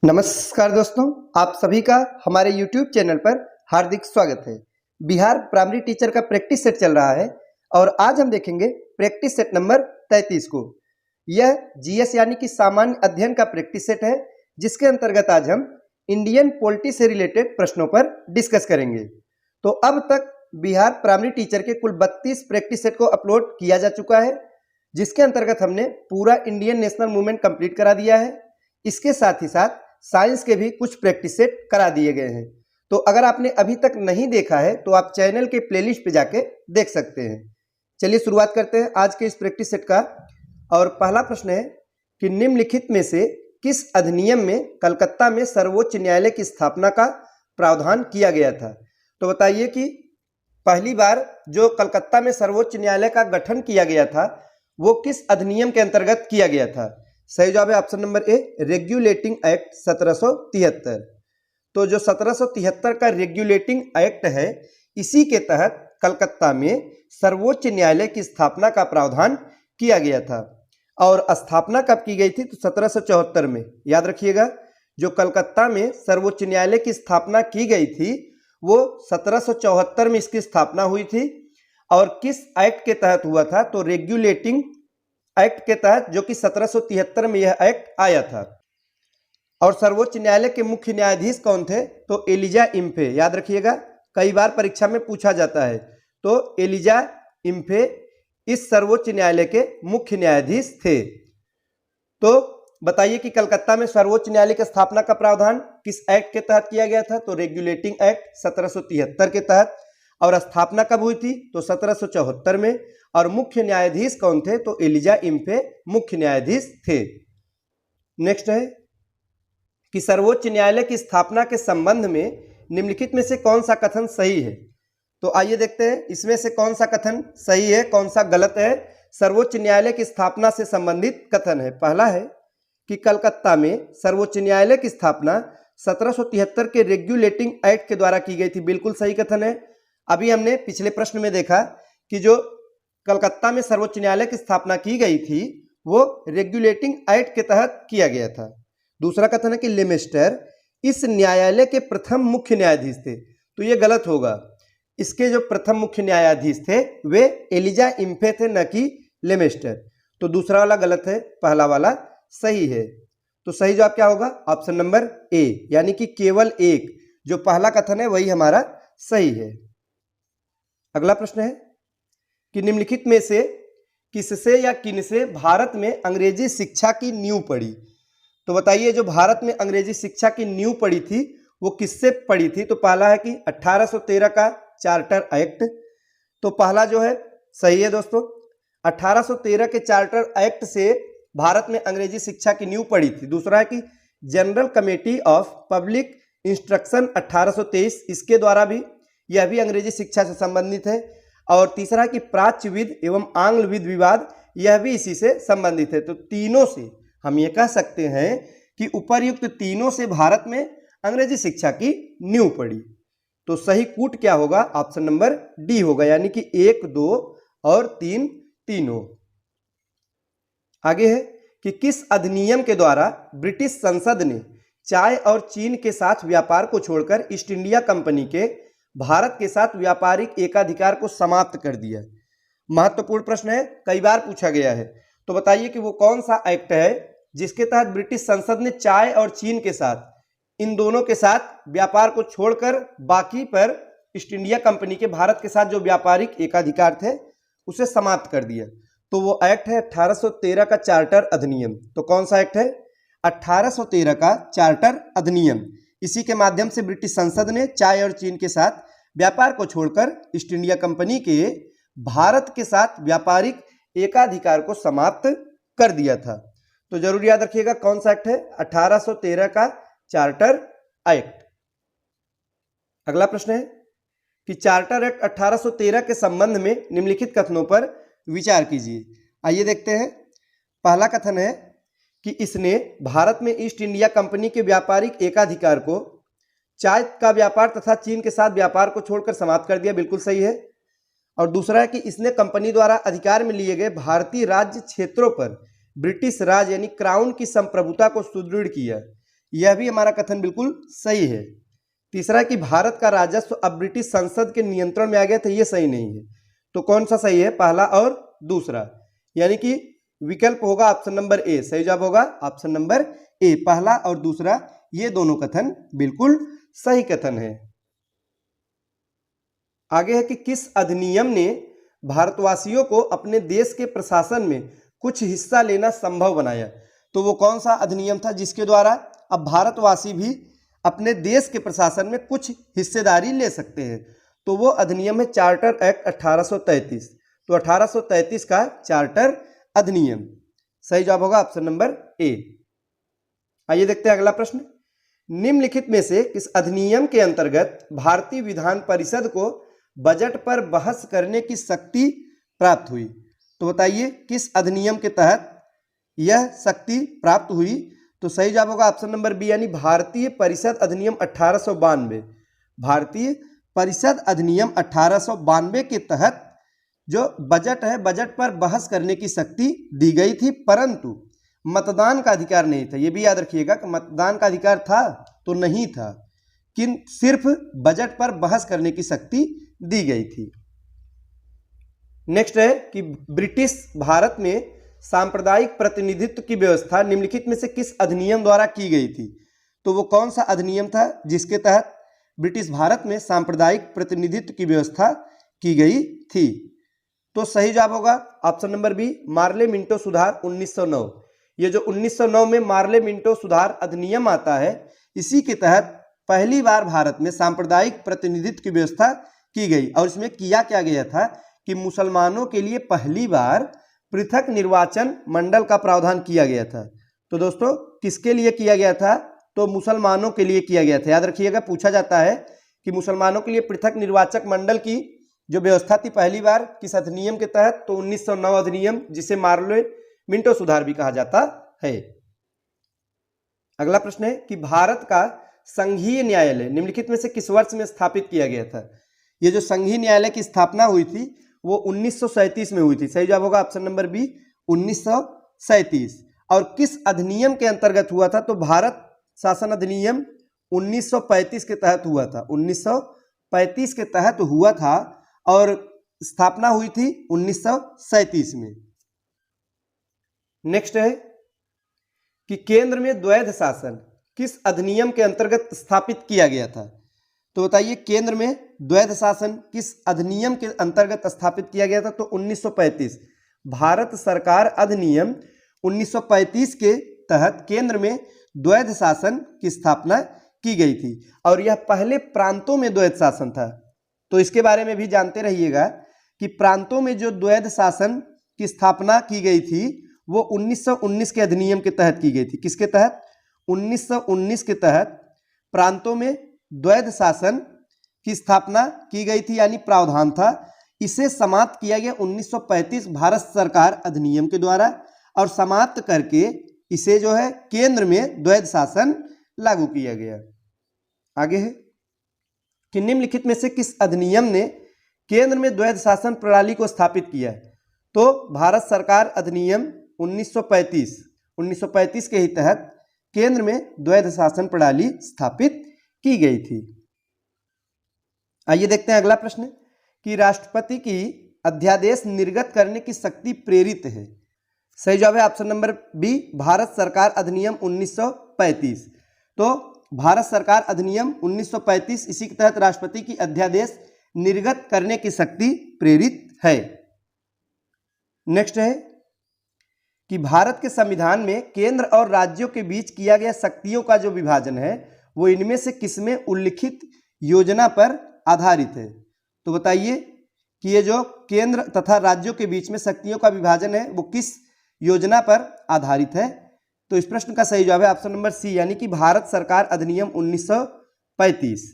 नमस्कार दोस्तों, आप सभी का हमारे YouTube चैनल पर हार्दिक स्वागत है। बिहार प्राइमरी टीचर का प्रैक्टिस सेट चल रहा है और आज हम देखेंगे प्रैक्टिस सेट नंबर 33 को। यह जीएस यानी कि सामान्य अध्ययन का प्रैक्टिस सेट है, जिसके अंतर्गत आज हम इंडियन पॉलिटी से रिलेटेड प्रश्नों पर डिस्कस करेंगे। तो अब तक बिहार प्राइमरी टीचर के कुल 32 प्रैक्टिस सेट को अपलोड किया जा चुका है, जिसके अंतर्गत हमने पूरा इंडियन नेशनल मूवमेंट कंप्लीट करा दिया है। इसके साथ ही साथ साइंस के भी कुछ प्रैक्टिस सेट करा दिए गए हैं। तो अगर आपने अभी तक नहीं देखा है तो आप चैनल के प्लेलिस्ट पे जाके देख सकते हैं। चलिए शुरुआत करते हैं आज के इस प्रैक्टिस सेट का। और पहला प्रश्न है कि निम्नलिखित में से किस अधिनियम में कलकत्ता में सर्वोच्च न्यायालय की स्थापना का प्रावधान किया गया था। तो बताइए कि पहली बार जो कलकत्ता में सर्वोच्च न्यायालय का गठन किया गया था वो किस अधिनियम के अंतर्गत किया गया था। सही जवाब है option number A, regulating act 1773। तो जो 1773 का रेगुलेटिंग एक्ट है, इसी के तहत कलकत्ता में सर्वोच्च न्यायालय की स्थापना का प्रावधान किया गया था। और स्थापना कब की गई थी तो 1774 में। याद रखिएगा, जो कलकत्ता में सर्वोच्च न्यायालय की स्थापना की गई थी वो 1774 में इसकी स्थापना हुई थी। और किस एक्ट के तहत हुआ था तो रेगुलेटिंग एक्ट के तहत, जो कि 1773 में यह एक्ट आया था। और सर्वोच्च न्यायालय के मुख्य न्यायाधीश कौन थे तो एलिजा इम्फे। याद रखिएगा, कई बार परीक्षा में पूछा जाता है। तो एलिजा इम्फे इस सर्वोच्च न्यायालय के मुख्य न्यायाधीश थे। तो बताइए कि कलकत्ता में सर्वोच्च न्यायालय की स्थापना का प्रावधान किस एक्ट के तहत किया गया था तो रेगुलेटिंग एक्ट 1773 के तहत। और स्थापना कब हुई थी तो 1774 में। और मुख्य न्यायाधीश कौन थे तो एलिजा इम्फे मुख्य न्यायाधीश थे। नेक्स्ट है कि सर्वोच्च न्यायालय की स्थापना के संबंध में निम्नलिखित में से कौन सा कथन सही है। तो आइए देखते हैं इसमें से कौन सा कथन सही है, कौन सा गलत है। सर्वोच्च न्यायालय की स्थापना से संबंधित कथन है। पहला है कि कलकत्ता में सर्वोच्च न्यायालय की स्थापना 1773 के रेगुलेटिंग एक्ट के द्वारा की गई थी। बिल्कुल सही कथन है। अभी हमने पिछले प्रश्न में देखा कि जो कलकत्ता में सर्वोच्च न्यायालय की स्थापना की गई थी वो रेगुलेटिंग एक्ट के तहत किया गया था। दूसरा कथन है कि लेमेस्टर इस न्यायालय के प्रथम मुख्य न्यायाधीश थे। तो ये गलत होगा। इसके जो प्रथम मुख्य न्यायाधीश थे वे एलिजा इम्फे थे, न कि लेमेस्टर। तो दूसरा वाला गलत है, पहला वाला सही है। तो सही जवाब क्या होगा ऑप्शन नंबर ए, यानी कि केवल एक, जो पहला कथन है वही हमारा सही है। अगला प्रश्न है कि निम्नलिखित में से किससे या किनसे भारत में अंग्रेजी शिक्षा की नींव पड़ी। तो बताइए जो भारत में अंग्रेजी शिक्षा की नींव पड़ी थी वो किससे पड़ी थी। तो पहला है कि 1813 का चार्टर एक्ट। तो पहला जो है सही है दोस्तों, 1813 के चार्टर एक्ट से भारत में अंग्रेजी शिक्षा की नींव पड़ी थी। दूसरा है कि general committee of public instruction 1823, इसके द्वारा भी यह भी अंग्रेजी शिक्षा से संबंधित है। और तीसरा है कि प्राच्यविद एवं आंग्लविद विवाद, यह भी इसी से संबंधित है। तो तीनों से हम ये कह सकते हैं कि उपर्युक्त तीनों से भारत में अंग्रेजी शिक्षा की नींव पड़ी। तो सही कूट क्या होगा ऑप्शन नंबर डी होगा, यानी कि 1, 2 और 3 तीनों। आगे है कि किस अधिनियम के द्वारा ब्रिटिश संसद ने चाय और चीन के साथ व्यापार को छोड़कर ईस्ट इंडिया कंपनी के भारत के साथ व्यापारिक एकाधिकार को समाप्त कर दिया। महत्वपूर्ण प्रश्न है, कई बार पूछा गया है। तो बताइए कि वो कौन सा एक्ट है जिसके तहत ब्रिटिश संसद ने चाय और चीन के साथ, इन दोनों के साथ व्यापार को छोड़कर बाकी पर ईस्ट इंडिया कंपनी के भारत के साथ जो व्यापारिक एकाधिकार थे उसे समाप्त कर दिया। तो वो एक्ट है 1813 का चार्टर अधिनियम। तो कौन सा एक्ट है 1813 का चार्टर अधिनियम। इसी के माध्यम से ब्रिटिश संसद ने चाय और चीन के साथ व्यापार को छोड़कर ईस्ट इंडिया कंपनी के भारत के साथ व्यापारिक एकाधिकार को समाप्त कर दिया था। तो जरूर याद रखिएगा कौन सा एक्ट है 1813 का चार्टर एक्ट। अगला प्रश्न है कि चार्टर एक्ट 1813 के संबंध में निम्नलिखित कथनों पर विचार कीजिए। आइए देखते हैं। पहला कथन है कि इसने भारत में ईस्ट इंडिया कंपनी के व्यापारिक एकाधिकार को चाय का व्यापार तथा चीन के साथ व्यापार को छोड़कर समाप्त कर दिया। बिल्कुल सही है। और दूसरा है कि इसने कंपनी द्वारा अधिकार में लिए गए भारतीय राज्य क्षेत्रों पर ब्रिटिश राज यानी क्राउन की संप्रभुता को सुदृढ़ किया। यह भी हमारा कथन बिल्कुल सही है। तीसरा कि भारत का राजस्व अब ब्रिटिश संसद के नियंत्रण में आ गया था, यह सही नहीं है। तो कौन सा सही है, पहला और दूसरा, यानी कि विकल्प होगा ऑप्शन नंबर ए, सही जवाब होगा ऑप्शन नंबर ए, पहला और दूसरा ये दोनों कथन बिल्कुल सही कथन है। आगे है कि किस अधिनियम ने भारतवासियों को अपने देश के प्रशासन में कुछ हिस्सा लेना संभव बनाया। तो वो कौन सा अधिनियम था जिसके द्वारा अब भारतवासी भी अपने देश के प्रशासन में कुछ हिस्सेदारी ले सकते हैं। तो वो अधिनियम है चार्टर एक्ट 1833। तो 1833 का चार्टर अधिनियम, सही जवाब होगा ऑप्शन नंबर ए। आइए देखते हैं अगला प्रश्न। निम्नलिखित में से किस अधिनियम के अंतर्गत भारतीय विधान परिषद को बजट पर बहस करने की शक्ति प्राप्त हुई। तो बताइए किस अधिनियम के तहत यह शक्ति प्राप्त हुई। तो सही जवाब होगा ऑप्शन नंबर बी, यानी भारतीय परिषद अधिनियम 1892। भारतीय परिषद अधिनियम 1892 के तहत जो बजट है, बजट पर बहस करने की शक्ति दी गई थी, परंतु मतदान का अधिकार नहीं था। यह भी याद रखिएगा कि मतदान का अधिकार था तो नहीं था, कि सिर्फ बजट पर बहस करने की शक्ति दी गई थी। नेक्स्ट है कि ब्रिटिश भारत में सांप्रदायिक प्रतिनिधित्व की व्यवस्था निम्नलिखित में से किस अधिनियम द्वारा की गई थी। तो वो कौन सा अधिनियम था जिसके तहत ब्रिटिश भारत में सांप्रदायिक प्रतिनिधित्व की व्यवस्था की गई थी। तो सही जवाब होगा option number B, Morley Minto सुधार 1909। ये जो 1909 में मार्ले मिंटो सुधार अधिनियम आता है, इसी के तहत पहली बार भारत में सांप्रदायिक प्रतिनिधित्व की व्यवस्था की गई। और इसमें किया क्या गया था कि मुसलमानों के लिए पहली बार पृथक निर्वाचन मंडल का प्रावधान किया गया था। तो दोस्तों किसके लिए किया गया था, तो मुसलमानों के लिए किया गया था। याद रखिएगा, पूछा जाता है कि मुसलमानों के लिए पृथक निर्वाचक मंडल की जो व्यवस्था थी पहली बार किस अधिनियम के तहत, तो 1909 अधिनियम, जिसे मार्ले मिंटो सुधार भी कहा जाता है। अगला प्रश्न है कि भारत का संघीय न्यायालय निम्नलिखित में से किस वर्ष में स्थापित किया गया था। ये जो संघीय न्यायालय की स्थापना हुई थी वो 1937 में हुई थी। सही जवाब होगा ऑप्शन नंबर बी, 1937। और किस अधिनियम के अंतर्गत हुआ था, तो भारत शासन अधिनियम 1935 के तहत हुआ था। 1935 के तहत हुआ था और स्थापना हुई थी 1937 में। नेक्स्ट है कि केंद्र में द्वैध शासन किस अधिनियम के अंतर्गत स्थापित किया गया था। तो बताइए केंद्र में द्वैध शासन किस अधिनियम के अंतर्गत स्थापित किया गया था। तो 1935 भारत सरकार अधिनियम 1935 के तहत केंद्र में द्वैध शासन की स्थापना की गई थी। और यह पहले प्रांतों में द्वैध शासन था। तो इसके बारे में भी जानते रहिएगा कि प्रांतों में जो द्वैध शासन की स्थापना की गई थी वो 1919 के अधिनियम के तहत की गई थी। किसके तहत, 1919 के तहत प्रांतों में द्वैध शासन की स्थापना की गई थी, यानी प्रावधान था। इसे समाप्त किया गया 1935 भारत सरकार अधिनियम के द्वारा, और समाप्त करके इसे जो है केंद्र में द्वैध शासन लागू किया गया। आगे है कि निम्नलिखित में से किस अधिनियम ने केंद्र में द्वैध शासन प्रणाली को स्थापित किया। तो भारत सरकार अधिनियम 1935 के ही तहत केंद्र में द्वैध शासन प्रणाली स्थापित की गई थी। आइए देखते हैं अगला प्रश्न कि राष्ट्रपति की अध्यादेश निर्गत करने की शक्ति प्रेरित है। सही जवाब है ऑप्शन नंबर बी, भारत सरकार अधिनियम 1935। तो भारत सरकार अधिनियम 1935 इसी के तहत राष्ट्रपति की अध्यादेश निर्गत करने की शक्ति प्रेरित है। नेक्स्ट है कि भारत के संविधान में केंद्र और राज्यों के बीच किया गया शक्तियों का जो विभाजन है वो इनमें से किसमें उल्लिखित योजना पर आधारित है। तो बताइए कि ये जो केंद्र तथा राज्यों के बीच में शक्तियों का विभाजन है वो किस योजना पर आधारित है। तो इस प्रश्न का सही जवाब है ऑप्शन नंबर सी, यानी कि भारत सरकार अधिनियम 1935।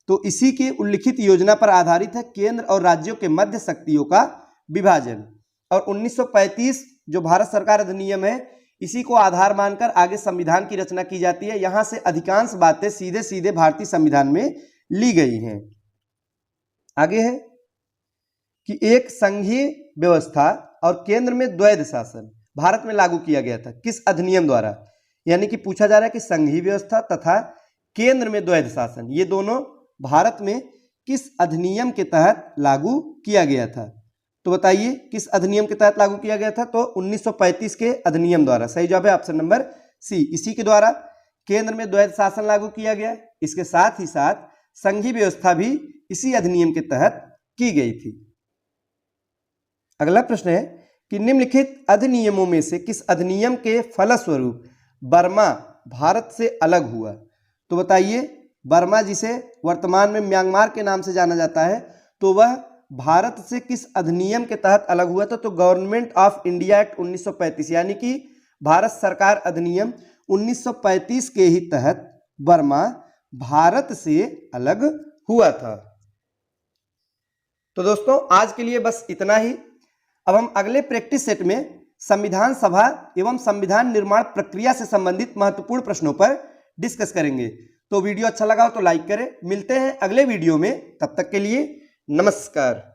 तो इसी की उल्लिखित योजना पर आधारित है केंद्र और राज्यों के मध्य शक्तियों का विभाजन। और 1935 जो भारत सरकार अधिनियम है इसी को आधार मानकर आगे संविधान की रचना की जाती है। यहां से अधिकांश बातें सीधे सीधे भारतीय संविधान में ली गई हैं। आगे है कि एक संघीय व्यवस्था और केंद्र में द्वैध शासन भारत में लागू किया गया था किस अधिनियम द्वारा। यानी कि पूछा जा रहा है कि संघीय व्यवस्था तथा केंद्र में द्वैध शासन ये दोनों भारत में किस अधिनियम के तहत लागू किया गया था। तो बताइए किस अधिनियम के तहत लागू किया गया था। तो 1935 के अधिनियम द्वारा। सही जवाब है ऑप्शन नंबर सी। इसी के द्वारा केंद्र में द्वैध शासन लागू किया गया। इसके साथ ही साथ संघीय व्यवस्था भी इसी अधिनियम के तहत की गई थी। अगला प्रश्न है कि निम्नलिखित अधिनियमों में से किस अधिनियम के फलस्वरूप बर्मा भारत से अलग हुआ। तो बताइए बर्मा जिसे वर्तमान में म्यांमार के नाम से जाना जाता है, तो वह भारत से किस अधिनियम के तहत अलग हुआ था। तो गवर्नमेंट ऑफ इंडिया एक्ट 1935 यानी कि भारत सरकार अधिनियम 1935 के ही तहत बर्मा भारत से अलग हुआ था। तो दोस्तों आज के लिए बस इतना ही। अब हम अगले प्रैक्टिस सेट में संविधान सभा एवं संविधान निर्माण प्रक्रिया से संबंधित महत्वपूर्ण प्रश्नों पर डिस्कस करेंगे। तो वीडियो अच्छा लगा हो तो लाइक करें। मिलते हैं अगले वीडियो में, तब तक के लिए नमस्कार।